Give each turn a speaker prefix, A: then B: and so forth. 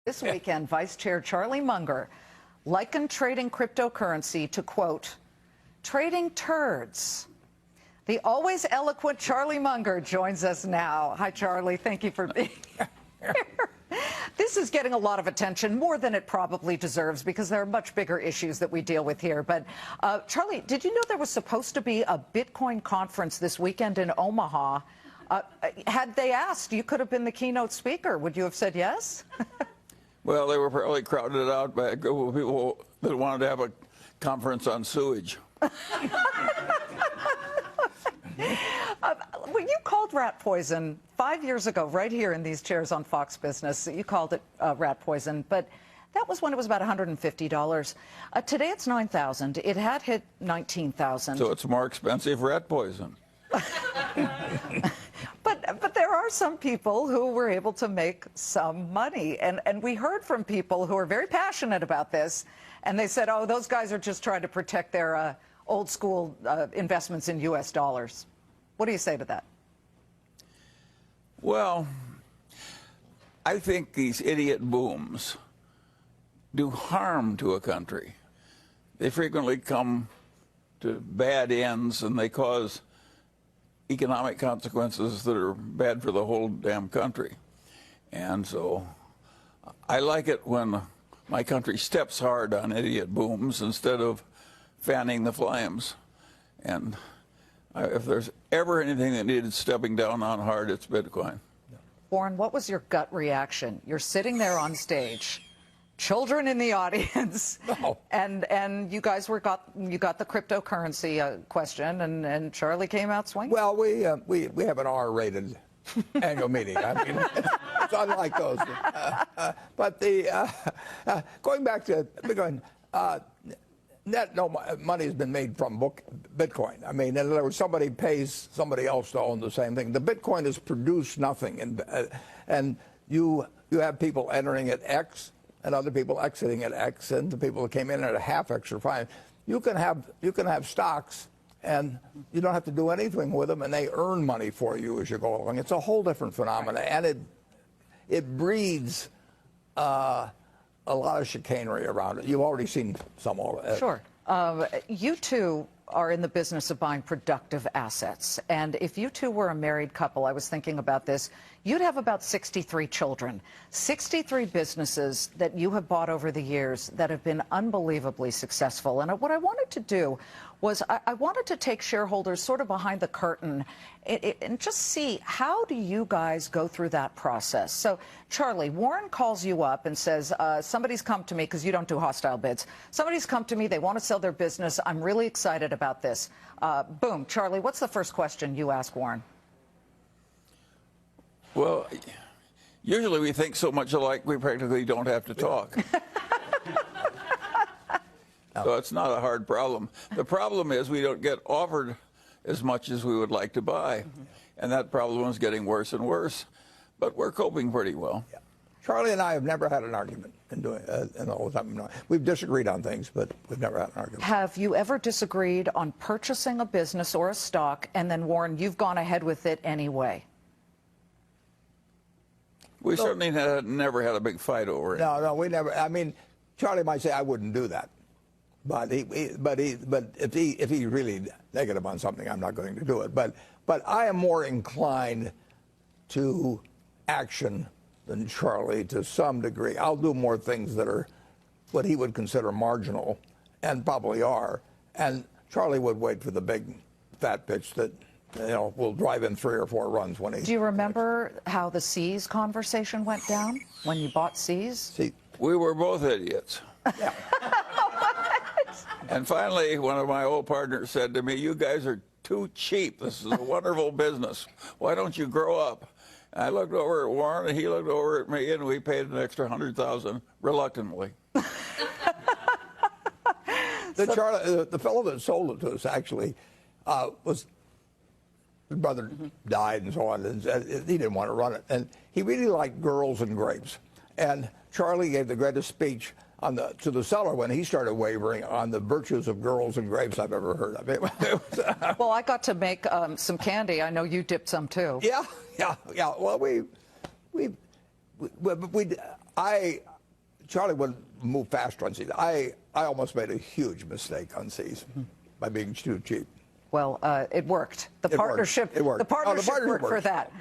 A: This weekend, Vice Chair Charlie Munger likened trading cryptocurrency to, quote, trading turds. The always eloquent Charlie Munger joins us now. Hi, Charlie. Thank you for being here. This is getting a lot of attention, more than it probably deserves, because there are much bigger issues that we deal with here. But, Charlie, did you know there was supposed to be a Bitcoin conference this weekend in Omaha? Had they asked, you could have been the keynote speaker. Would you have said yes?
B: Well, they were probably crowded out by a group of people that wanted to have a conference on sewage.
A: Well, you called rat poison 5 years ago, right here in these chairs on Fox Business. You called it rat poison, but that was when it was about $150. Today it's $9,000. It had hit $19,000.
B: So it's more expensive rat poison.
A: But there are some people who were able to make some money. And we heard from people who are very passionate about this. And they said, oh, those guys are just trying to protect their old school investments in U.S. dollars. What do you say to that?
B: Well, I think these idiot booms do harm to a country. They frequently come to bad ends, and they cause economic consequences that are bad for the whole damn country. And so I like it when my country steps hard on idiot booms instead of fanning the flames. And if there's ever anything that needed stepping down on hard, it's Bitcoin.
A: Warren, what was your gut reaction? You're sitting there on stage, children in the audience, and you guys got the cryptocurrency question, and Charlie came out swinging.
C: Well, we have an R-rated annual meeting. I mean, it's unlike those. But going back to Bitcoin, net no money has been made from Bitcoin. I mean, in other words, somebody pays somebody else to own the same thing. The Bitcoin has produced nothing, and you have people entering at X and other people exiting at X, and the people that came in at a half X are fine. You can have stocks, and you don't have to do anything with them, and they earn money for you as you go along. It's a whole different phenomenon, and it breeds a lot of chicanery around it. You've already seen some of it.
A: Sure. You two are in the business of buying productive assets. And if you two were a married couple, I was thinking about this, you'd have about 63 children, 63 businesses that you have bought over the years that have been unbelievably successful. And what I wanted to do was I wanted to take shareholders sort of behind the curtain and just see, how do you guys go through that process? So, Charlie, Warren calls you up and says, somebody's come to me, because you don't do hostile bids. Somebody's come to me. They want to sell their business. I'm really excited about this. Boom. Charlie, what's the first question you ask Warren?
B: Well, usually we think so much alike we practically don't have to talk. So it's not a hard problem. The problem is we don't get offered as much as we would like to buy. And that problem is getting worse and worse. But we're coping pretty well.
C: Yeah. Charlie and I have never had an argument in doing in the whole time. We've disagreed on things, but we've never had an argument.
A: Have you ever disagreed on purchasing a business or a stock, and then, Warren, you've gone ahead with it anyway?
B: We certainly never had a big fight over it.
C: No, we never. I mean, Charlie might say I wouldn't do that, but if he's really negative on something, I'm not going to do it. But I am more inclined to action than Charlie to some degree. I'll do more things that are what he would consider marginal, and probably are. And Charlie would wait for the big fat pitch that, will drive in 3 or 4 runs when he...
A: Do you remember how the C's conversation went down when you bought C's?
C: See,
B: we were both idiots.
C: Yeah.
B: And finally, one of my old partners said to me, you guys are too cheap. This is a wonderful business. Why don't you grow up? And I looked over at Warren, and he looked over at me, and we paid an extra $100,000 reluctantly.
C: The fellow that sold it to us actually was... His brother died and so on, and he didn't want to run it. And he really liked girls and grapes. And Charlie gave the greatest speech to the seller when he started wavering on the virtues of girls and grapes I've ever heard of.
A: Well, I got to make some candy. I know you dipped some too.
C: Yeah. Well, Charlie would move faster on C's. I almost made a huge mistake on C's by being too cheap.
A: Well, it worked. The partnership
C: It worked.
A: The partnership worked for that.